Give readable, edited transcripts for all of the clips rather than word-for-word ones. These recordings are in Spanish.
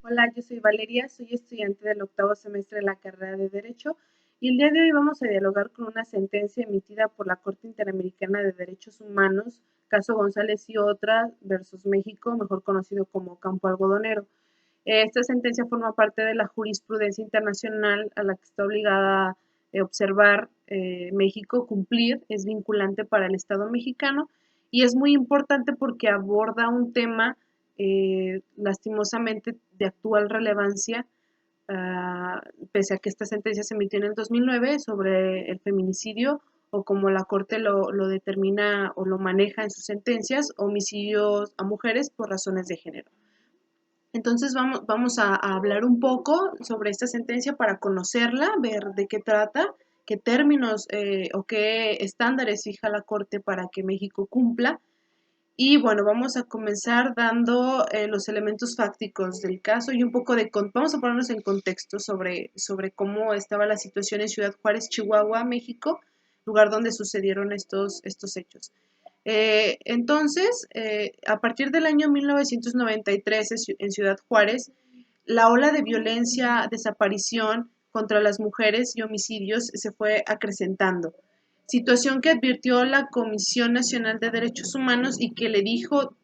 Hola, yo soy Valeria, soy estudiante del octavo semestre de la carrera de Derecho y el día de hoy vamos a dialogar con una sentencia emitida por la Corte Interamericana de Derechos Humanos, caso González y otra versus México, mejor conocido como Campo Algodonero. Esta sentencia forma parte de la jurisprudencia internacional a la que está obligada a observar México, cumplir, es vinculante para el Estado mexicano y es muy importante porque aborda un tema lastimosamente de actual relevancia, pese a que esta sentencia se emitió en el 2009 sobre el feminicidio o como la Corte lo determina o lo maneja en sus sentencias, homicidios a mujeres por razones de género. Entonces vamos a hablar un poco sobre esta sentencia para conocerla, ver de qué trata, qué términos o qué estándares fija la Corte para que México cumpla. Y bueno, vamos a comenzar dando los elementos fácticos del caso y un poco vamos a ponernos en contexto sobre cómo estaba la situación en Ciudad Juárez, Chihuahua, México, lugar donde sucedieron estos hechos. A partir del año 1993 en Ciudad Juárez, la ola de violencia, desaparición contra las mujeres y homicidios se fue acrecentando. Situación que advirtió la Comisión Nacional de Derechos Humanos y que le dijo,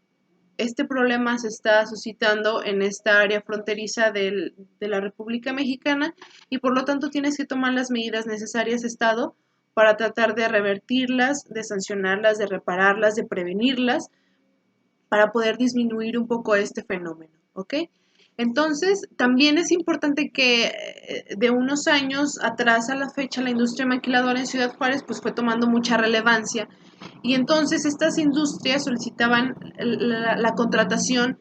este problema se está suscitando en esta área fronteriza de la República Mexicana y por lo tanto tienes que tomar las medidas necesarias, Estado, para tratar de revertirlas, de sancionarlas, de repararlas, de prevenirlas, para poder disminuir un poco este fenómeno, ¿ok? Entonces, también es importante que de unos años atrás a la fecha la industria maquiladora en Ciudad Juárez pues fue tomando mucha relevancia y entonces estas industrias solicitaban la contratación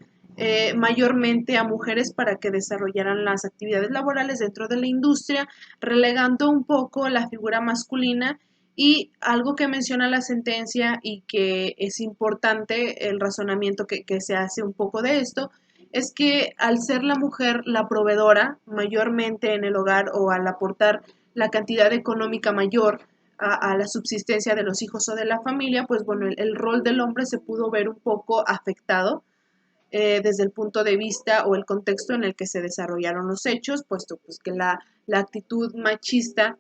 mayormente a mujeres para que desarrollaran las actividades laborales dentro de la industria, relegando un poco la figura masculina y algo que menciona la sentencia y que es importante el razonamiento que se hace un poco de esto, es que al ser la mujer la proveedora mayormente en el hogar o al aportar la cantidad económica mayor a la subsistencia de los hijos o de la familia, pues bueno, el rol del hombre se pudo ver un poco afectado desde el punto de vista o el contexto en el que se desarrollaron los hechos, puesto pues que la actitud machista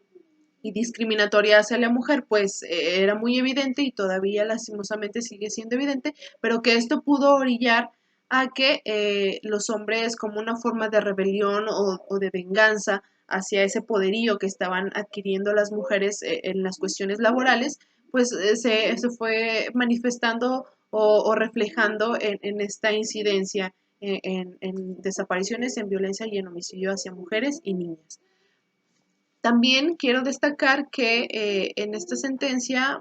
y discriminatoria hacia la mujer, pues era muy evidente y todavía lastimosamente sigue siendo evidente, pero que esto pudo orillar a que los hombres como una forma de rebelión o de venganza hacia ese poderío que estaban adquiriendo las mujeres en las cuestiones laborales, pues se fue manifestando o reflejando en esta incidencia en desapariciones, en violencia y en homicidio hacia mujeres y niñas. También quiero destacar que en esta sentencia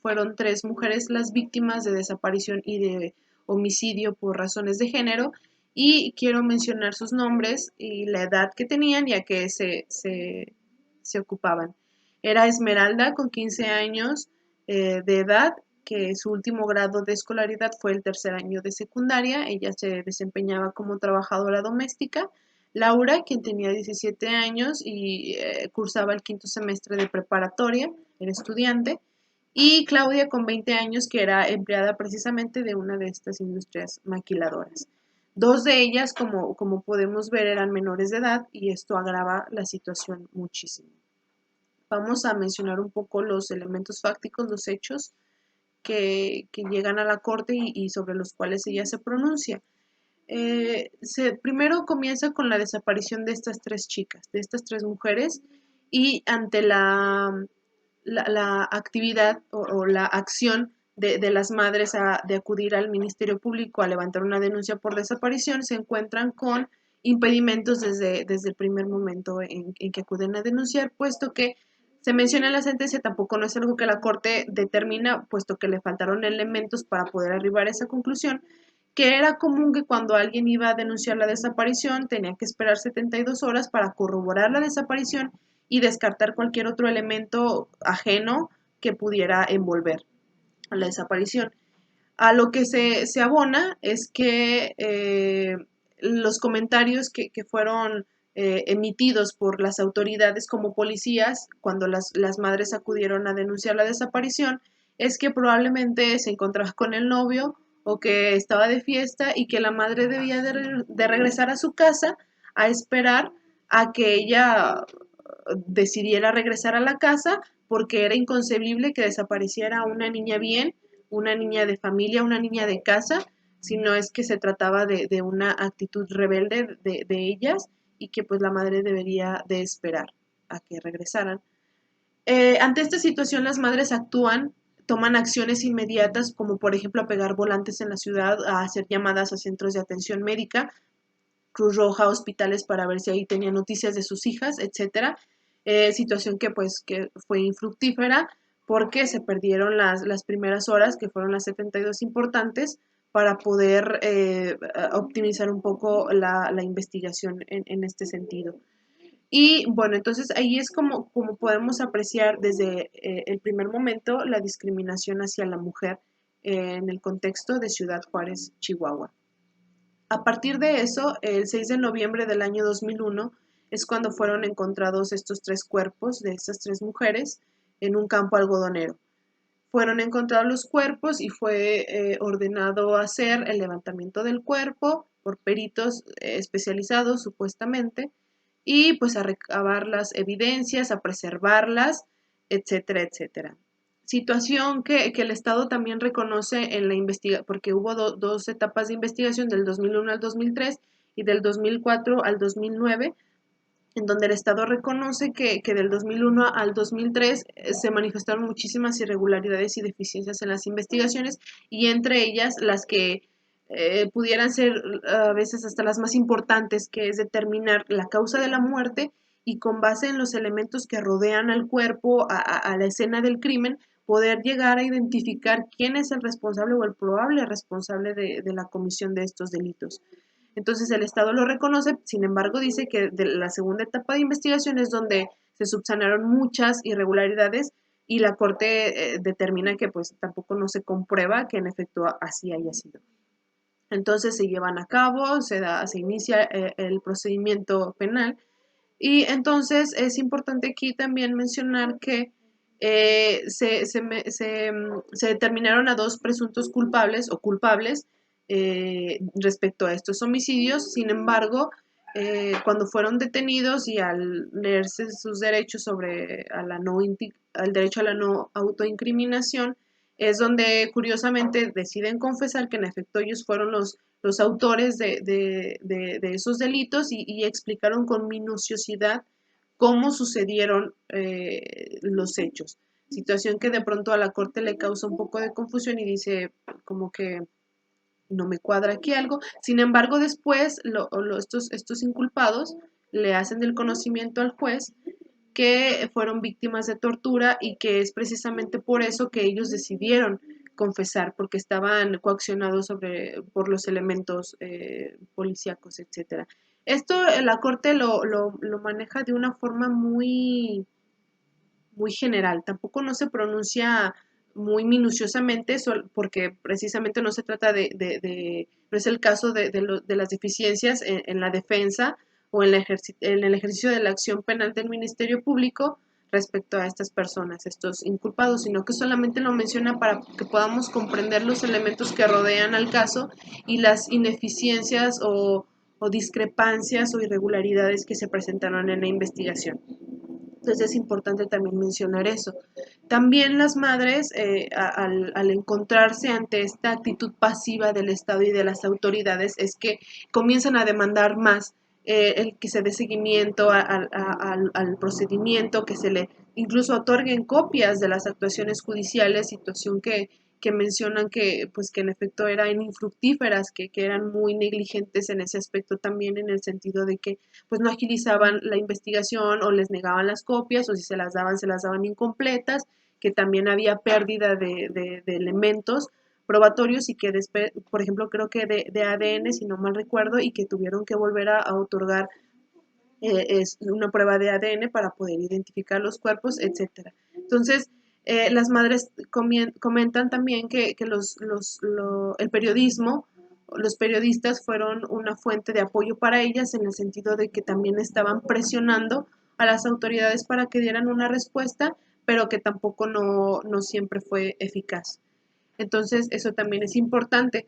fueron 3 mujeres las víctimas de desaparición y de homicidio por razones de género y quiero mencionar sus nombres y la edad que tenían y a qué se ocupaban. Era Esmeralda con 15 años de edad, que su último grado de escolaridad fue el tercer año de secundaria. Ella se desempeñaba como trabajadora doméstica. Laura, quien tenía 17 años y cursaba el quinto semestre de preparatoria, era estudiante, y Claudia con 20 años, que era empleada precisamente de una de estas industrias maquiladoras. 2 de ellas, como podemos ver, eran menores de edad y esto agrava la situación muchísimo. Vamos a mencionar un poco los elementos fácticos, los hechos que llegan a la corte y sobre los cuales ella se pronuncia. Primero comienza con la desaparición de estas 3 chicas, de estas 3 mujeres, y ante la actividad o la acción de las madres de acudir al Ministerio Público a levantar una denuncia por desaparición, se encuentran con impedimentos desde el primer momento en que acuden a denunciar, puesto que se menciona en la sentencia, tampoco no es algo que la Corte determina, puesto que le faltaron elementos para poder arribar a esa conclusión, que era común que cuando alguien iba a denunciar la desaparición tenía que esperar 72 horas para corroborar la desaparición y descartar cualquier otro elemento ajeno que pudiera envolver a la desaparición. A lo que se abona es que los comentarios que fueron emitidos por las autoridades como policías cuando las madres acudieron a denunciar la desaparición es que probablemente se encontraba con el novio o que estaba de fiesta y que la madre debía de regresar a su casa a esperar a que ella decidiera regresar a la casa porque era inconcebible que desapareciera una niña bien, una niña de familia, una niña de casa, si no es que se trataba de una actitud rebelde de ellas y que pues la madre debería de esperar a que regresaran. Ante esta situación las madres actúan, toman acciones inmediatas como por ejemplo a pegar volantes en la ciudad, a hacer llamadas a centros de atención médica, Cruz Roja, hospitales para ver si ahí tenían noticias de sus hijas, etcétera. Situación que pues que fue infructífera porque se perdieron las primeras horas, que fueron las 72 importantes, para poder optimizar un poco la investigación en este sentido. Y bueno, entonces ahí es como podemos apreciar desde el primer momento la discriminación hacia la mujer en el contexto de Ciudad Juárez, Chihuahua. A partir de eso, el 6 de noviembre del año 2001 es cuando fueron encontrados estos tres cuerpos de estas tres mujeres en un campo algodonero. Fueron encontrados los cuerpos y fue ordenado hacer el levantamiento del cuerpo por peritos especializados supuestamente y pues a recabar las evidencias, a preservarlas, etcétera, etcétera. Situación que el Estado también reconoce en la investigación, porque hubo dos etapas de investigación del 2001 al 2003 y del 2004 al 2009, en donde el Estado reconoce que del 2001 al 2003 se manifestaron muchísimas irregularidades y deficiencias en las investigaciones y entre ellas las que pudieran ser a veces hasta las más importantes, que es determinar la causa de la muerte y con base en los elementos que rodean al cuerpo, a la escena del crimen, poder llegar a identificar quién es el responsable o el probable responsable de la comisión de estos delitos. Entonces el Estado lo reconoce, sin embargo dice que de la segunda etapa de investigación es donde se subsanaron muchas irregularidades y la Corte determina que pues tampoco no se comprueba que en efecto así haya sido. Entonces se llevan a cabo, se inicia el procedimiento penal y entonces es importante aquí también mencionar que se determinaron a dos presuntos culpables o culpables respecto a estos homicidios. Sin embargo, cuando fueron detenidos y al leerse sus derechos sobre al derecho a la no autoincriminación, es donde curiosamente deciden confesar que en efecto ellos fueron los autores de esos delitos y explicaron con minuciosidad cómo sucedieron los hechos. Situación que de pronto a la corte le causa un poco de confusión y dice como que no me cuadra aquí algo. Sin embargo, después estos inculpados le hacen del conocimiento al juez que fueron víctimas de tortura y que es precisamente por eso que ellos decidieron confesar, porque estaban coaccionados por los elementos policíacos, etcétera. Esto la Corte lo maneja de una forma muy general, tampoco no se pronuncia muy minuciosamente, porque precisamente no se trata no es el caso de las deficiencias en la defensa o en el ejercicio de la acción penal del Ministerio Público respecto a estas personas, estos inculpados, sino que solamente lo menciona para que podamos comprender los elementos que rodean al caso y las ineficiencias o discrepancias o irregularidades que se presentaron en la investigación. Entonces es importante también mencionar eso. También las madres, al encontrarse ante esta actitud pasiva del Estado y de las autoridades, es que comienzan a demandar más el que se dé seguimiento al procedimiento, que se le incluso otorguen copias de las actuaciones judiciales, situación que mencionan que, pues, que en efecto eran infructíferas, que eran muy negligentes en ese aspecto también, en el sentido de que pues no agilizaban la investigación o les negaban las copias o si se las daban incompletas, que también había pérdida de elementos probatorios y que después, por ejemplo, creo que de ADN, si no mal recuerdo, y que tuvieron que volver a otorgar es una prueba de ADN para poder identificar los cuerpos, etcétera. Entonces, las madres comentan también que el periodismo, los periodistas fueron una fuente de apoyo para ellas en el sentido de que también estaban presionando a las autoridades para que dieran una respuesta, pero que tampoco no siempre fue eficaz. Entonces, eso también es importante.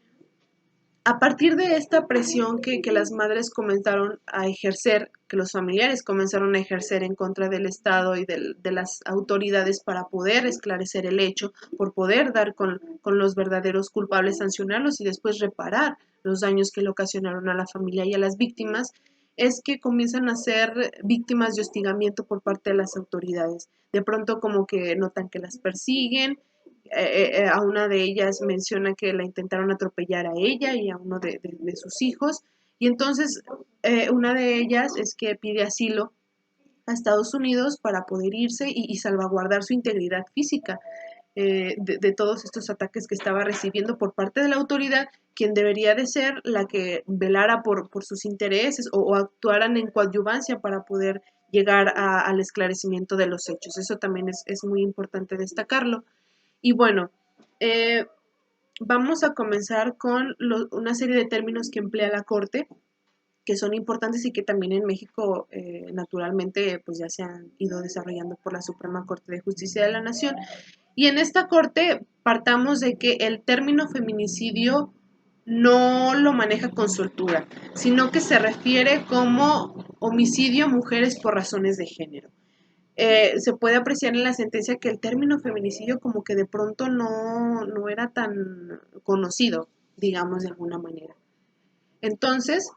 A partir de esta presión que las madres comenzaron a ejercer, que los familiares comenzaron a ejercer en contra del Estado y de las autoridades para poder esclarecer el hecho, por poder dar con los verdaderos culpables, sancionarlos y después reparar los daños que le ocasionaron a la familia y a las víctimas, es que comienzan a ser víctimas de hostigamiento por parte de las autoridades. De pronto como que notan que las persiguen, a una de ellas menciona que la intentaron atropellar a ella y a uno de sus hijos. Y entonces una de ellas es que pide asilo a Estados Unidos para poder irse y salvaguardar su integridad física de todos estos ataques que estaba recibiendo por parte de la autoridad, quien debería de ser la que velara por sus intereses o actuaran en coadyuvancia para poder llegar al esclarecimiento de los hechos. Eso también es muy importante destacarlo. Y bueno, eh, vamos a comenzar con una serie de términos que emplea la Corte, que son importantes y que también en México naturalmente pues ya se han ido desarrollando por la Suprema Corte de Justicia de la Nación. Y en esta Corte partamos de que el término feminicidio no lo maneja con soltura, sino que se refiere como homicidio a mujeres por razones de género. Se puede apreciar en la sentencia que el término feminicidio como que de pronto no era tan conocido, digamos de alguna manera. Entonces,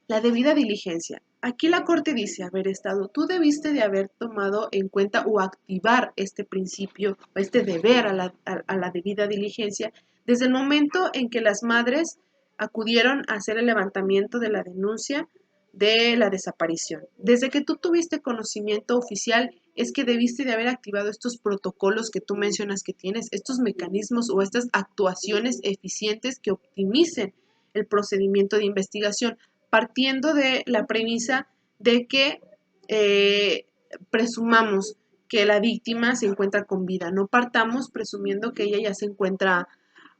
la debida diligencia. Aquí la Corte dice, haber Estado, tú debiste de haber tomado en cuenta o activar este principio, o este deber a la debida diligencia, desde el momento en que las madres acudieron a hacer el levantamiento de la denuncia de la desaparición. Desde que tú tuviste conocimiento oficial, es que debiste de haber activado estos protocolos que tú mencionas que tienes, estos mecanismos o estas actuaciones eficientes que optimicen el procedimiento de investigación, partiendo de la premisa de que eh, presumamos que la víctima se encuentra con vida, no partamos presumiendo que ella ya se encuentra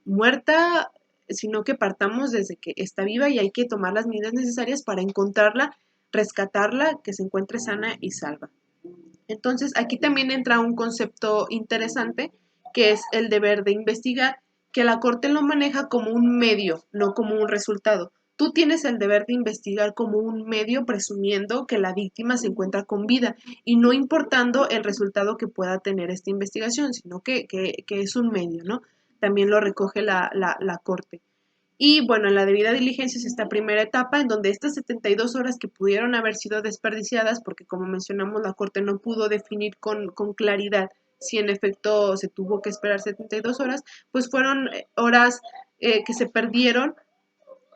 muerta, sino que partamos desde que está viva y hay que tomar las medidas necesarias para encontrarla, rescatarla, que se encuentre sana y salva. Entonces, aquí también entra un concepto interesante, que es el deber de investigar, que la Corte lo maneja como un medio, no como un resultado. Tú tienes el deber de investigar como un medio presumiendo que la víctima se encuentra con vida y no importando el resultado que pueda tener esta investigación, sino que es un medio, ¿no? También lo recoge la Corte. Y bueno, en la debida diligencia es esta primera etapa en donde estas 72 horas que pudieron haber sido desperdiciadas, porque como mencionamos, la Corte no pudo definir con claridad si en efecto se tuvo que esperar 72 horas, pues fueron horas que se perdieron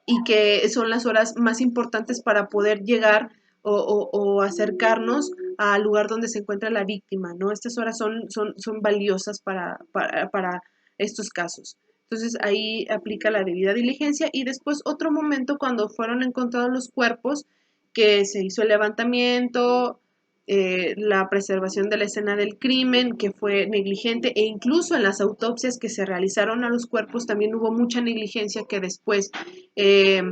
y que son las horas más importantes para poder llegar o acercarnos al lugar donde se encuentra la víctima, ¿no? Estas horas son valiosas para estos casos. Entonces ahí aplica la debida diligencia y después otro momento cuando fueron encontrados los cuerpos, que se hizo el levantamiento, la preservación de la escena del crimen, que fue negligente, e incluso en las autopsias que se realizaron a los cuerpos también hubo mucha negligencia que después eh,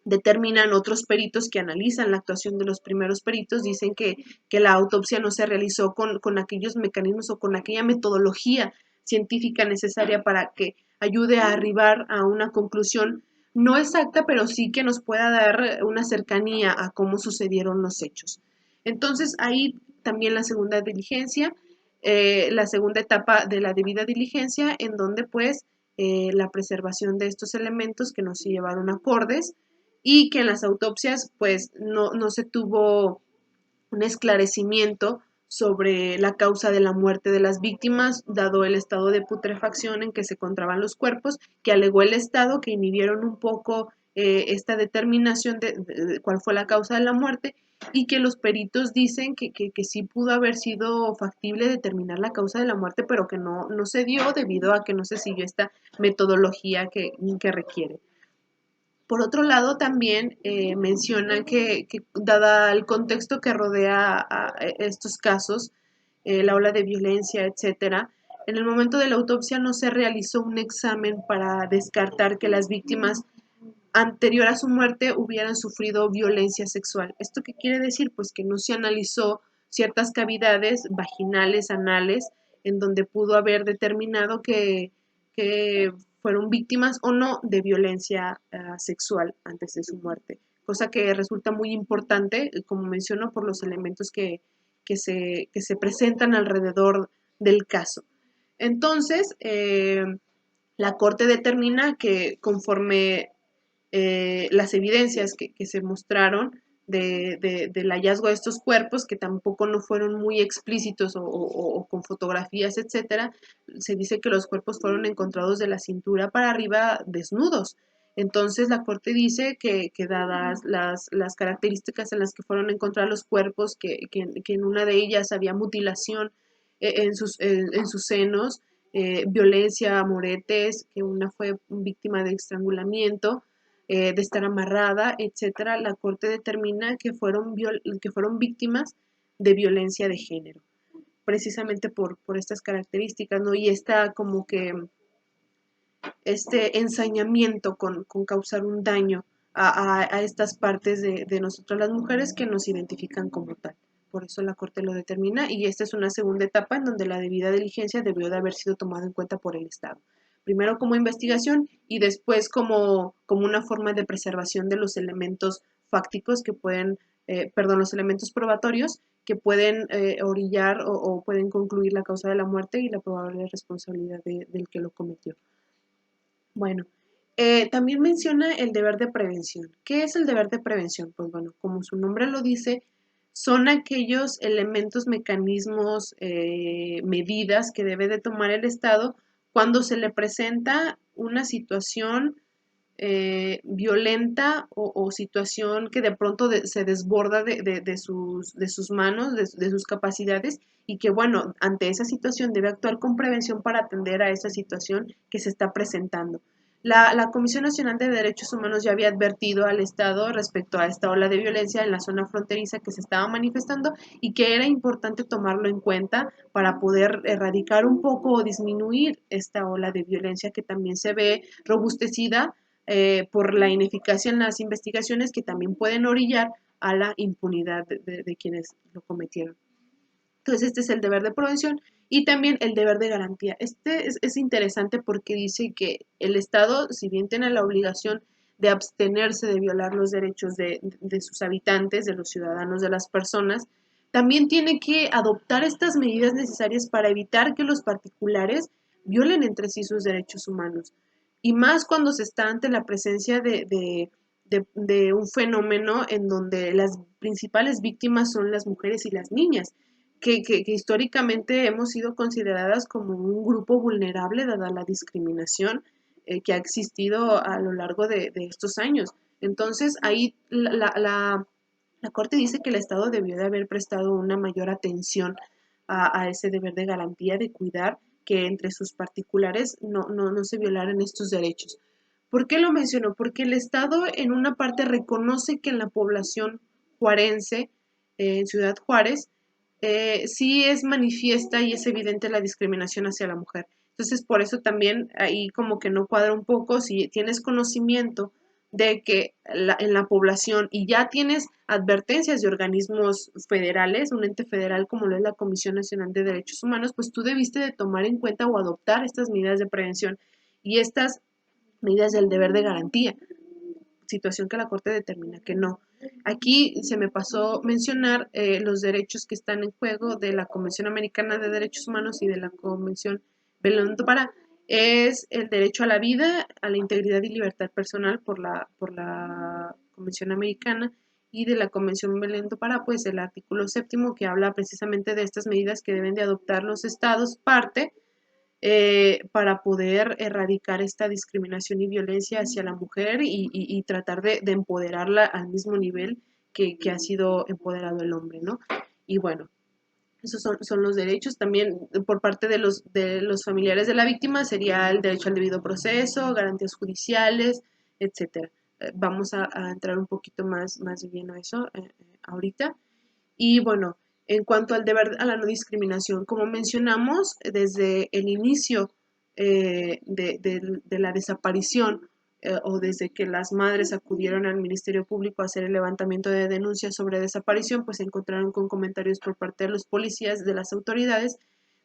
determinan otros peritos que analizan la actuación de los primeros peritos, dicen que la autopsia no se realizó con aquellos mecanismos o con aquella metodología científica necesaria para que ayude a arribar a una conclusión no exacta, pero sí que nos pueda dar una cercanía a cómo sucedieron los hechos. Entonces ahí también la segunda diligencia, la segunda etapa de la debida diligencia, en donde pues la preservación de estos elementos que no se llevaron acordes y que en las autopsias pues no se tuvo un esclarecimiento sobre la causa de la muerte de las víctimas, dado el estado de putrefacción en que se encontraban los cuerpos, que alegó el Estado que inhibieron un poco esta determinación de cuál fue la causa de la muerte y que los peritos dicen que sí pudo haber sido factible determinar la causa de la muerte, pero que no se dio debido a que no se siguió esta metodología que requiere. Por otro lado, también menciona que, dada el contexto que rodea a estos casos, la ola de violencia, etcétera, en el momento de la autopsia no se realizó un examen para descartar que las víctimas anterior a su muerte hubieran sufrido violencia sexual. ¿Esto qué quiere decir? Pues que no se analizó ciertas cavidades vaginales, anales, en donde pudo haber determinado que fueron víctimas o no de violencia sexual antes de su muerte, cosa que resulta muy importante, como menciono, por los elementos que se presentan alrededor del caso. Entonces, la Corte determina que conforme las evidencias que se mostraron del hallazgo de estos cuerpos, que tampoco no fueron muy explícitos o con fotografías, etcétera, se dice que los cuerpos fueron encontrados de la cintura para arriba desnudos. Entonces la Corte dice que dadas las características en las que fueron encontrados los cuerpos, que en una de ellas había mutilación en sus senos, violencia, moretes, que una fue víctima de estrangulamiento, de estar amarrada, etcétera, la Corte determina que fueron víctimas de violencia de género, precisamente por estas características, ¿no? Y está como que este ensañamiento con causar un daño a estas partes de nosotras las mujeres que nos identifican como tal. Por eso la Corte lo determina y esta es una segunda etapa en donde la debida diligencia debió de haber sido tomada en cuenta por el Estado. Primero como investigación y después como una forma de preservación de los elementos fácticos que pueden, los elementos probatorios que pueden orillar o pueden concluir la causa de la muerte y la probable responsabilidad del que lo cometió. Bueno, también menciona el deber de prevención. ¿Qué es el deber de prevención? Pues bueno, como su nombre lo dice, son aquellos elementos, mecanismos, medidas que debe de tomar el Estado cuando se le presenta una situación violenta o situación que de pronto se desborda de sus manos, de sus capacidades y que bueno, ante esa situación debe actuar con prevención para atender a esa situación que se está presentando. La Comisión Nacional de Derechos Humanos ya había advertido al Estado respecto a esta ola de violencia en la zona fronteriza que se estaba manifestando y que era importante tomarlo en cuenta para poder erradicar un poco o disminuir esta ola de violencia que también se ve robustecida por la ineficacia en las investigaciones que también pueden orillar a la impunidad de quienes lo cometieron. Entonces, este es el deber de prevención y también el deber de garantía. Este es interesante porque dice que el Estado, si bien tiene la obligación de abstenerse de violar los derechos de sus habitantes, de los ciudadanos, de las personas, también tiene que adoptar estas medidas necesarias para evitar que los particulares violen entre sí sus derechos humanos. Y más cuando se está ante la presencia de un fenómeno en donde las principales víctimas son las mujeres y las niñas que históricamente hemos sido consideradas como un grupo vulnerable dada la discriminación que ha existido a lo largo de estos años. Entonces, ahí la Corte dice que el Estado debió de haber prestado una mayor atención a ese deber de garantía, de cuidar que entre sus particulares no se violaran estos derechos. ¿Por qué lo menciono? Porque el Estado en una parte reconoce que en la población juarense, en Ciudad Juárez, sí es manifiesta y es evidente la discriminación hacia la mujer. Entonces, por eso también ahí como que no cuadra un poco si tienes conocimiento de que en la población y ya tienes advertencias de organismos federales, un ente federal como lo es la Comisión Nacional de Derechos Humanos, pues tú debiste de tomar en cuenta o adoptar estas medidas de prevención y estas medidas del deber de garantía, situación que la Corte determina que no. Aquí se me pasó mencionar los derechos que están en juego de la Convención Americana de Derechos Humanos y de la Convención Belém do Pará. Es el derecho a la vida, a la integridad y libertad personal por la Convención Americana y de la Convención Belém do Pará, pues el artículo séptimo que habla precisamente de estas medidas que deben de adoptar los estados parte para poder erradicar esta discriminación y violencia hacia la mujer y tratar de empoderarla al mismo nivel que ha sido empoderado el hombre, ¿no? Y bueno, esos son los derechos. También por parte de los familiares de la víctima sería el derecho al debido proceso, garantías judiciales, etcétera. Vamos a entrar un poquito más de lleno a eso ahorita. Y bueno, en cuanto al deber a la no discriminación, como mencionamos, desde el inicio de la desaparición o desde que las madres acudieron al Ministerio Público a hacer el levantamiento de denuncias sobre desaparición, pues se encontraron con comentarios por parte de los policías, de las autoridades,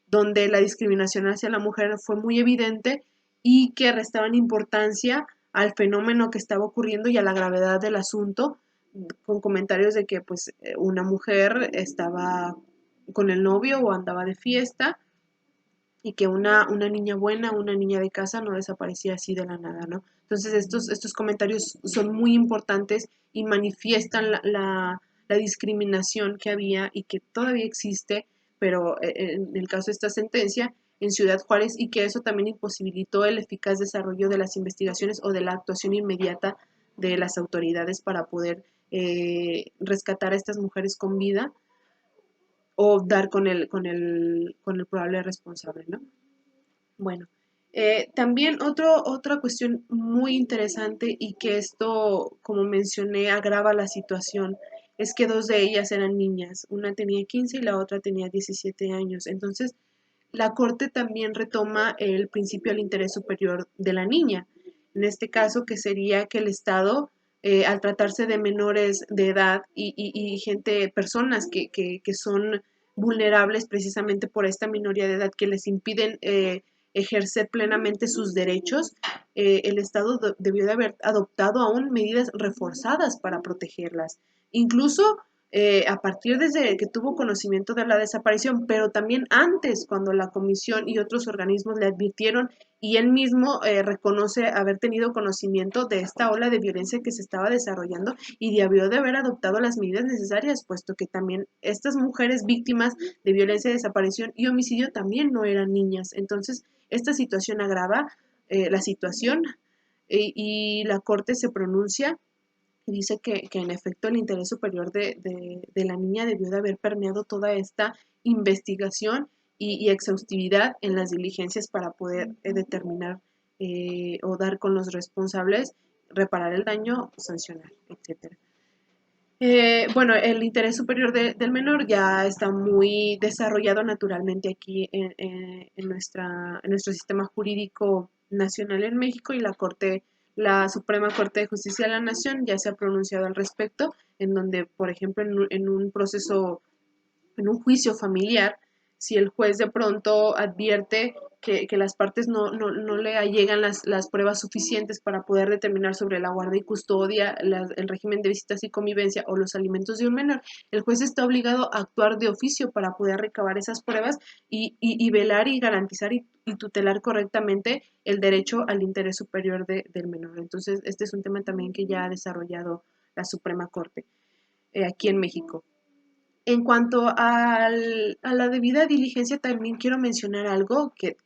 donde la discriminación hacia la mujer fue muy evidente y que restaban importancia al fenómeno que estaba ocurriendo y a la gravedad del asunto, con comentarios de que pues una mujer estaba con el novio o andaba de fiesta y que una niña buena, una niña de casa no desaparecía así de la nada, ¿no? Entonces estos comentarios son muy importantes y manifiestan la discriminación que había y que todavía existe, pero en el caso de esta sentencia, en Ciudad Juárez, y que eso también imposibilitó el eficaz desarrollo de las investigaciones o de la actuación inmediata de las autoridades para poder rescatar a estas mujeres con vida o dar con el probable responsable, ¿no? Bueno, también otra cuestión muy interesante y que esto, como mencioné, agrava la situación, es que dos de ellas eran niñas, una tenía 15 y la otra tenía 17 años. Entonces, la Corte también retoma el principio del interés superior de la niña, en este caso que sería que el Estado, al tratarse de menores de edad y gente, personas que son vulnerables precisamente por esta minoría de edad que les impiden ejercer plenamente sus derechos, el Estado debió de haber adoptado aún medidas reforzadas para protegerlas. Incluso a partir desde que tuvo conocimiento de la desaparición, pero también antes, cuando la comisión y otros organismos le advirtieron y él mismo reconoce haber tenido conocimiento de esta ola de violencia que se estaba desarrollando y debió de haber adoptado las medidas necesarias, puesto que también estas mujeres víctimas de violencia, desaparición y homicidio también no eran niñas. Entonces, esta situación agrava la situación y la Corte se pronuncia y dice que en efecto el interés superior de la niña debió de haber permeado toda esta investigación y exhaustividad en las diligencias para poder determinar o dar con los responsables, reparar el daño, sancionar, etcétera. Bueno, el interés superior del menor ya está muy desarrollado naturalmente aquí en nuestro sistema jurídico nacional en México y la Suprema Corte de Justicia de la Nación ya se ha pronunciado al respecto, en donde, por ejemplo, en un proceso, en un juicio familiar, si el juez de pronto advierte que las partes no le allegan las pruebas suficientes para poder determinar sobre la guarda y custodia, el régimen de visitas y convivencia o los alimentos de un menor, el juez está obligado a actuar de oficio para poder recabar esas pruebas y velar y garantizar y tutelar correctamente el derecho al interés superior del menor. Entonces, este es un tema también que ya ha desarrollado la Suprema Corte aquí en México. En cuanto a la debida diligencia, también quiero mencionar algo que,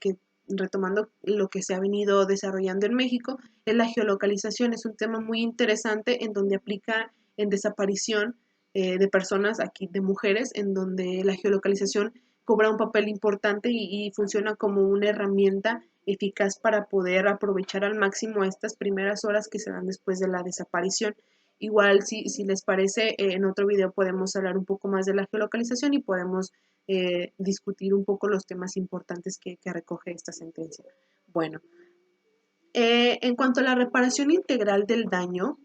retomando lo que se ha venido desarrollando en México, es la geolocalización. Es un tema muy interesante en donde aplica en desaparición de personas, aquí de mujeres, en donde la geolocalización cobra un papel importante y funciona como una herramienta eficaz para poder aprovechar al máximo estas primeras horas que se dan después de la desaparición. Igual, si les parece, en otro video podemos hablar un poco más de la geolocalización y podemos discutir un poco los temas importantes que recoge esta sentencia. Bueno, en cuanto a la reparación integral del daño,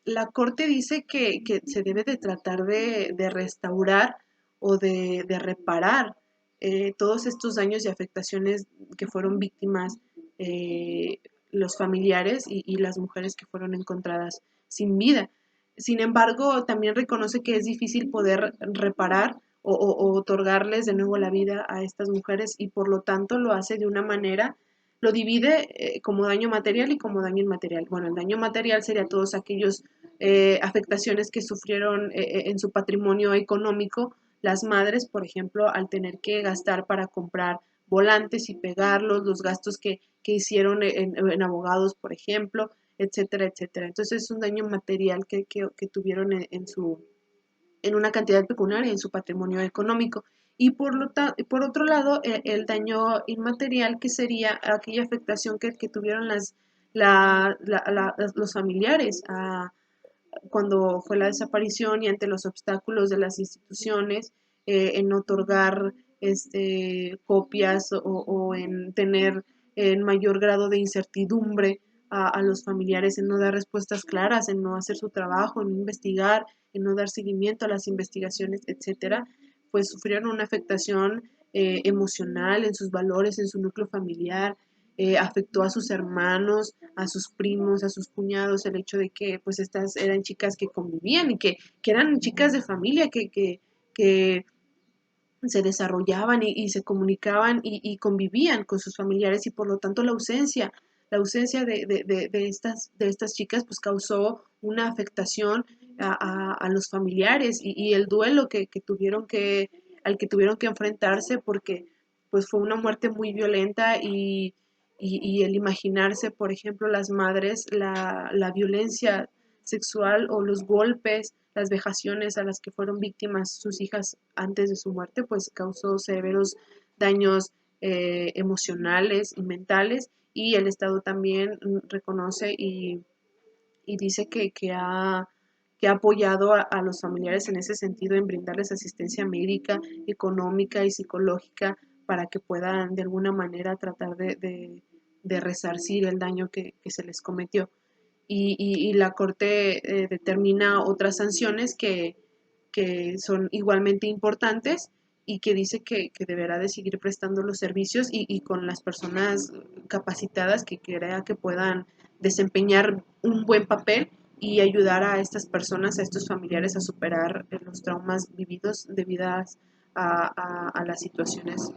la Corte dice que se debe de tratar de restaurar o de reparar todos estos daños y afectaciones que fueron víctimas eh, los familiares y las mujeres que fueron encontradas sin vida. Sin embargo, también reconoce que es difícil poder reparar o otorgarles de nuevo la vida a estas mujeres y por lo tanto lo hace de una manera, lo divide como daño material y como daño inmaterial. Bueno, el daño material sería todos aquellos afectaciones que sufrieron en su patrimonio económico las madres, por ejemplo, al tener que gastar para comprar volantes y pegarlos, los gastos que hicieron en abogados, por ejemplo, etcétera, etcétera. Entonces es un daño material que tuvieron en una cantidad pecuniaria en su patrimonio económico. Y por otro lado, el daño inmaterial, que sería aquella afectación que tuvieron los familiares cuando fue la desaparición y ante los obstáculos de las instituciones en otorgar copias o en tener en mayor grado de incertidumbre a los familiares, en no dar respuestas claras, en no hacer su trabajo, en no investigar, en no dar seguimiento a las investigaciones, etcétera, pues sufrieron una afectación emocional en sus valores, en su núcleo familiar, afectó a sus hermanos, a sus primos, a sus cuñados, el hecho de que pues estas eran chicas que convivían y que eran chicas de familia, que se desarrollaban y se comunicaban y convivían con sus familiares y por lo tanto la ausencia de estas chicas pues causó una afectación a los familiares y el duelo al que tuvieron que enfrentarse porque pues fue una muerte muy violenta y el imaginarse, por ejemplo, las madres, la violencia sexual o los golpes, las vejaciones a las que fueron víctimas sus hijas antes de su muerte, pues causó severos daños emocionales y mentales y el Estado también reconoce y dice que ha apoyado a los familiares en ese sentido en brindarles asistencia médica, económica y psicológica para que puedan de alguna manera tratar de resarcir el daño que se les cometió y la Corte determina otras sanciones que son igualmente importantes y que dice que deberá de seguir prestando los servicios y con las personas capacitadas que crea que puedan desempeñar un buen papel y ayudar a estas personas, a estos familiares a superar los traumas vividos debido a las situaciones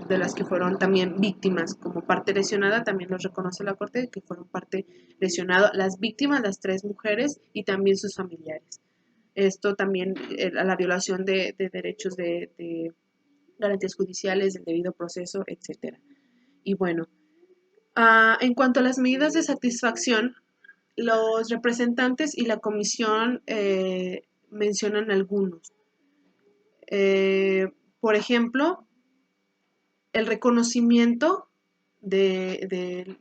de las que fueron también víctimas como parte lesionada, también los reconoce la Corte que fueron parte lesionada, las víctimas, las tres mujeres y también sus familiares. Esto también a la violación de derechos de garantías judiciales, del debido proceso, etcétera. Y bueno, en cuanto a las medidas de satisfacción, los representantes y la comisión mencionan algunos. Por ejemplo, el reconocimiento del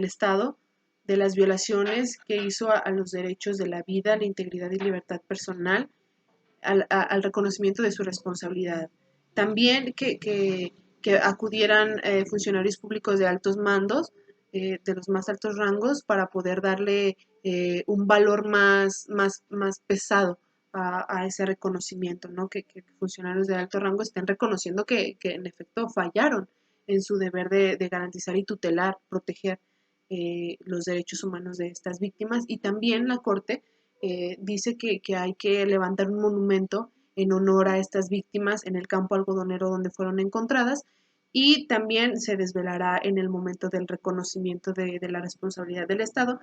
Estado de las violaciones que hizo a los derechos de la vida, la integridad y libertad personal, al reconocimiento de su responsabilidad. También que acudieran funcionarios públicos de altos mandos, de los más altos rangos, para poder darle un valor más pesado a ese reconocimiento, ¿no? Que funcionarios de alto rango estén reconociendo que en efecto fallaron en su deber de garantizar y tutelar, proteger los derechos humanos de estas víctimas. Y también la Corte dice que hay que levantar un monumento en honor a estas víctimas en el campo algodonero donde fueron encontradas y también se desvelará en el momento del reconocimiento de la responsabilidad del Estado.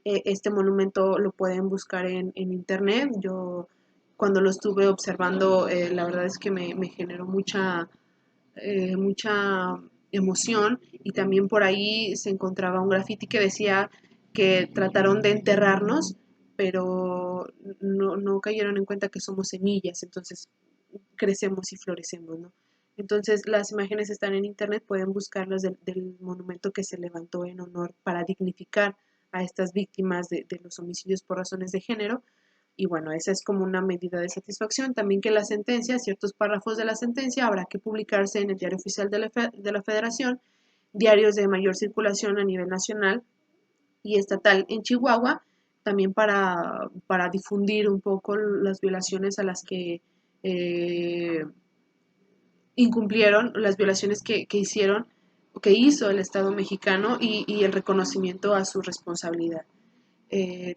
Este monumento lo pueden buscar en internet. Yo cuando lo estuve observando, la verdad es que me generó mucha emoción y también por ahí se encontraba un graffiti que decía que trataron de enterrarnos, pero no cayeron en cuenta que somos semillas, entonces crecemos y florecemos, ¿no? Entonces las imágenes están en internet, pueden buscarlas del monumento que se levantó en honor para dignificar a estas víctimas de los homicidios por razones de género. Y bueno, esa es como una medida de satisfacción. También que la sentencia, ciertos párrafos de la sentencia, habrá que publicarse en el Diario Oficial de la Federación, diarios de mayor circulación a nivel nacional y estatal en Chihuahua, también para difundir un poco las violaciones a las que incumplieron, las violaciones que hicieron, que hizo el Estado mexicano y el reconocimiento a su responsabilidad.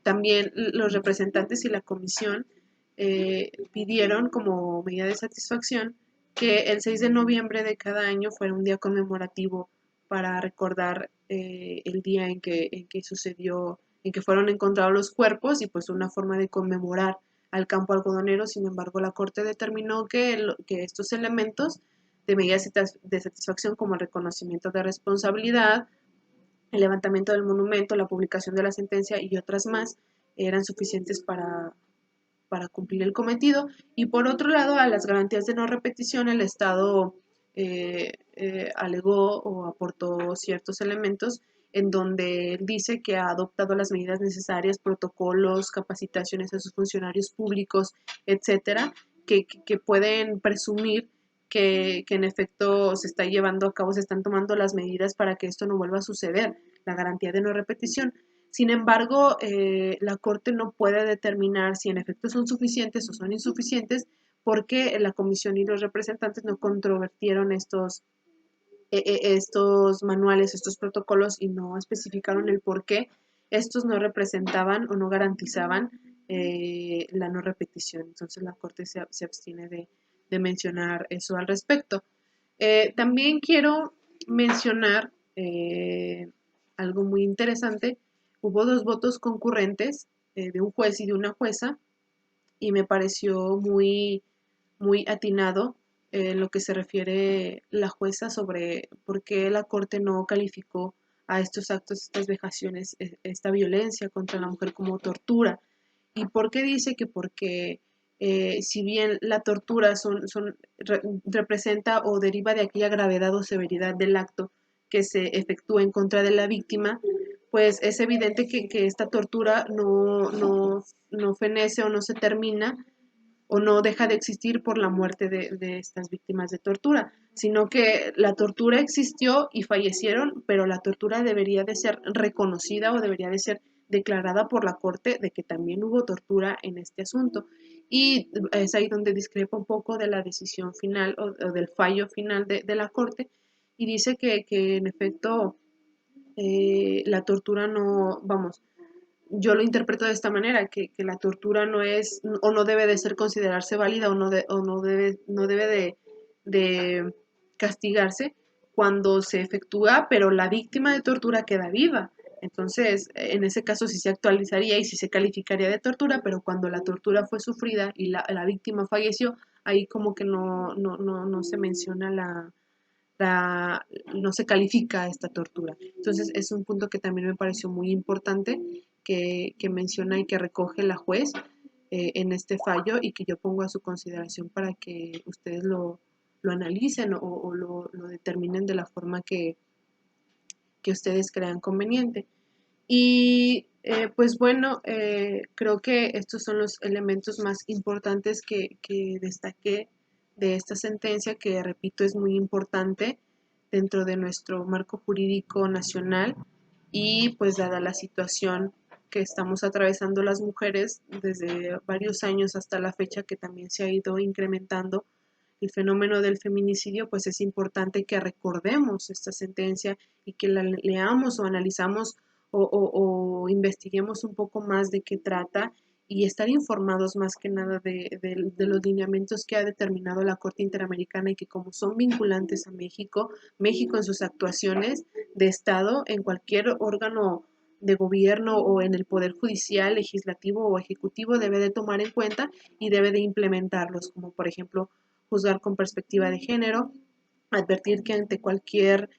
También los representantes y la comisión pidieron como medida de satisfacción que el 6 de noviembre de cada año fuera un día conmemorativo para recordar el día en que sucedió, en que fueron encontrados los cuerpos y pues una forma de conmemorar al campo algodonero. Sin embargo, la Corte determinó que estos elementos de medidas de satisfacción como el reconocimiento de responsabilidad, el levantamiento del monumento, la publicación de la sentencia y otras más eran suficientes para cumplir el cometido. Y por otro lado, a las garantías de no repetición, el Estado alegó o aportó ciertos elementos en donde dice que ha adoptado las medidas necesarias, protocolos, capacitaciones a sus funcionarios públicos, etcétera, que pueden presumir que en efecto se está llevando a cabo, se están tomando las medidas para que esto no vuelva a suceder, la garantía de no repetición. Sin embargo, la Corte no puede determinar si en efecto son suficientes o son insuficientes porque la Comisión y los representantes no controvertieron estos manuales, estos protocolos y no especificaron el por qué, estos no representaban o no garantizaban la no repetición. Entonces la Corte se abstiene de mencionar eso al respecto. También quiero mencionar algo muy interesante. Hubo dos votos concurrentes de un juez y de una jueza y me pareció muy atinado lo que se refiere la jueza sobre por qué la Corte no calificó a estos actos, estas vejaciones, esta violencia contra la mujer como tortura. ¿Y por qué dice que porque si bien la tortura representa o deriva de aquella gravedad o severidad del acto que se efectúa en contra de la víctima, pues es evidente que esta tortura no fenece o no se termina o no deja de existir por la muerte de estas víctimas de tortura, sino que la tortura existió y fallecieron, pero la tortura debería de ser reconocida o debería de ser declarada por la Corte de que también hubo tortura en este asunto. Y es ahí donde discrepa un poco de la decisión final o del fallo final de la Corte y dice que en efecto la tortura no, vamos, yo lo interpreto de esta manera, que la tortura no es o no debe de ser considerarse válida no debe de castigarse cuando se efectúa, pero la víctima de tortura queda viva. Entonces, en ese caso sí se actualizaría y sí se calificaría de tortura, pero cuando la tortura fue sufrida y la víctima falleció, ahí como que no se menciona no se califica esta tortura. Entonces es un punto que también me pareció muy importante que menciona y que recoge la juez en este fallo y que yo pongo a su consideración para que ustedes lo analicen o lo determinen de la forma que ustedes crean conveniente. Y pues bueno, creo que estos son los elementos más importantes que destaqué de esta sentencia, que repito es muy importante dentro de nuestro marco jurídico nacional y pues dada la situación que estamos atravesando las mujeres desde varios años hasta la fecha que también se ha ido incrementando el fenómeno del feminicidio, pues es importante que recordemos esta sentencia y que la leamos o analizamos o investiguemos un poco más de qué trata y estar informados más que nada de los lineamientos que ha determinado la Corte Interamericana y que como son vinculantes a México, México en sus actuaciones de Estado, en cualquier órgano de gobierno o en el poder judicial, legislativo o ejecutivo debe de tomar en cuenta y debe de implementarlos, como por ejemplo juzgar con perspectiva de género, advertir que ante cualquier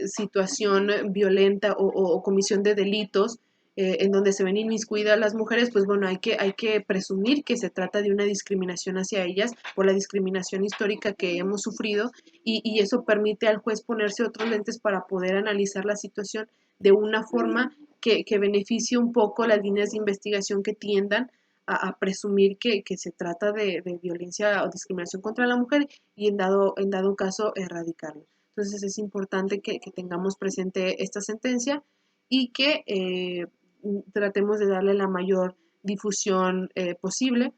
situación violenta o comisión de delitos en donde se ven inmiscuidas las mujeres, pues bueno, hay que presumir que se trata de una discriminación hacia ellas por la discriminación histórica que hemos sufrido y eso permite al juez ponerse otros lentes para poder analizar la situación de una forma que beneficie un poco las líneas de investigación que tiendan a presumir que se trata de violencia o discriminación contra la mujer y en dado caso erradicarlo. Entonces es importante que tengamos presente esta sentencia y que tratemos de darle la mayor difusión posible.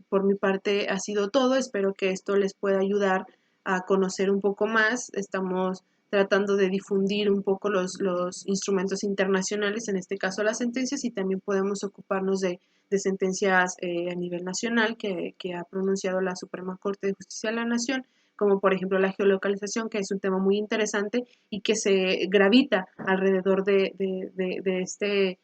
Por mi parte ha sido todo, espero que esto les pueda ayudar a conocer un poco más. Estamos tratando de difundir un poco los instrumentos internacionales, en este caso las sentencias, y también podemos ocuparnos de sentencias a nivel nacional que ha pronunciado la Suprema Corte de Justicia de la Nación, como por ejemplo la geolocalización, que es un tema muy interesante y que se gravita alrededor de este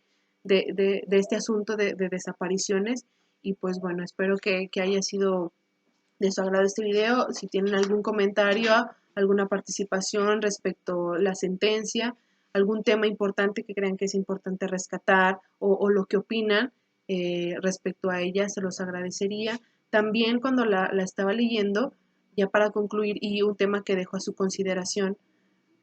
asunto de desapariciones. Y pues bueno, espero que haya sido de su agrado este video. Si tienen algún comentario, alguna participación respecto a la sentencia, algún tema importante que crean que es importante rescatar o lo que opinan respecto a ella, se los agradecería. También cuando la estaba leyendo, ya para concluir, y un tema que dejo a su consideración,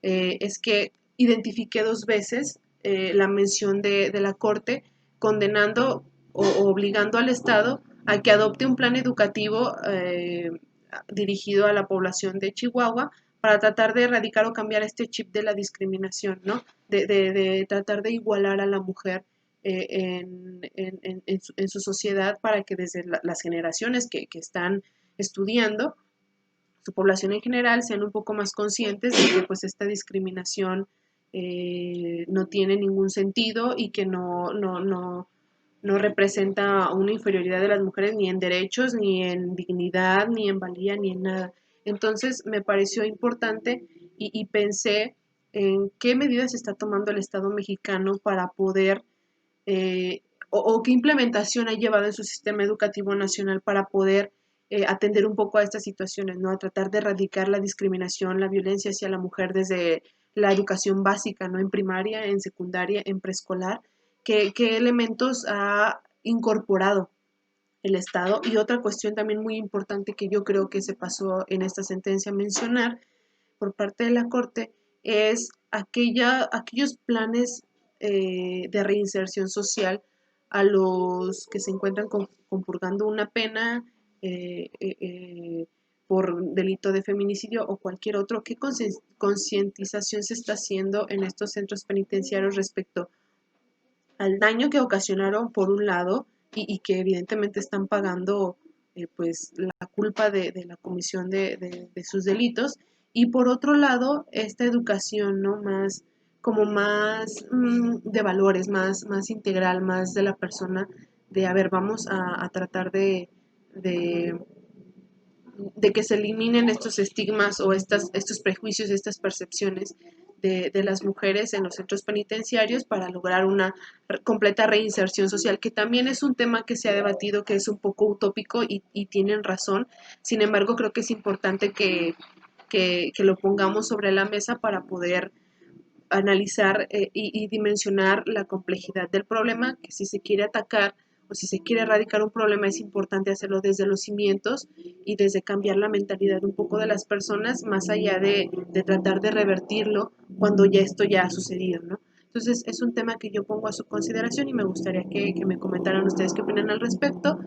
es que identifiqué dos veces la mención de la Corte condenando o obligando al Estado a que adopte un plan educativo dirigido a la población de Chihuahua para tratar de erradicar o cambiar este chip de la discriminación, ¿no? De tratar de igualar a la mujer en su sociedad para que desde las generaciones que están estudiando su población en general sean un poco más conscientes de que pues esta discriminación no tiene ningún sentido y que no representa una inferioridad de las mujeres ni en derechos, ni en dignidad, ni en valía, ni en nada. Entonces me pareció importante y pensé en qué medidas está tomando el Estado mexicano para poder, eh, o qué implementación ha llevado en su sistema educativo nacional para poder atender un poco a estas situaciones, ¿no? A tratar de erradicar la discriminación, la violencia hacia la mujer desde la educación básica, ¿no? En primaria, en secundaria, en preescolar. ¿Qué elementos ha incorporado el Estado? Y otra cuestión también muy importante que yo creo que se pasó en esta sentencia a mencionar por parte de la Corte es aquellos planes de reinserción social a los que se encuentran compurgando una pena eh, eh, eh, por delito de feminicidio o cualquier otro. ¿Qué concientización se está haciendo en estos centros penitenciarios respecto al daño que ocasionaron por un lado y que evidentemente están pagando pues la culpa de la comisión de sus delitos, y por otro lado esta educación, ¿no? Más como más de valores, más integral, más de la persona, de a ver, vamos a tratar de que se eliminen estos estigmas o estos prejuicios, estas percepciones de las mujeres en los centros penitenciarios para lograr una completa reinserción social, que también es un tema que se ha debatido, que es un poco utópico y tienen razón. Sin embargo, creo que es importante que lo pongamos sobre la mesa para poder analizar y dimensionar la complejidad del problema, que si se quiere atacar o si se quiere erradicar un problema es importante hacerlo desde los cimientos y desde cambiar la mentalidad un poco de las personas, más allá de tratar de revertirlo cuando ya esto ya ha sucedido, ¿no? Entonces es un tema que yo pongo a su consideración y me gustaría que me comentaran ustedes qué opinan al respecto.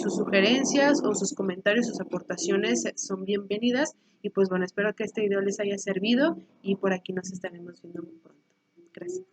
Sus sugerencias o sus comentarios, sus aportaciones son bienvenidas y pues bueno, espero que este video les haya servido y por aquí nos estaremos viendo muy pronto. Gracias.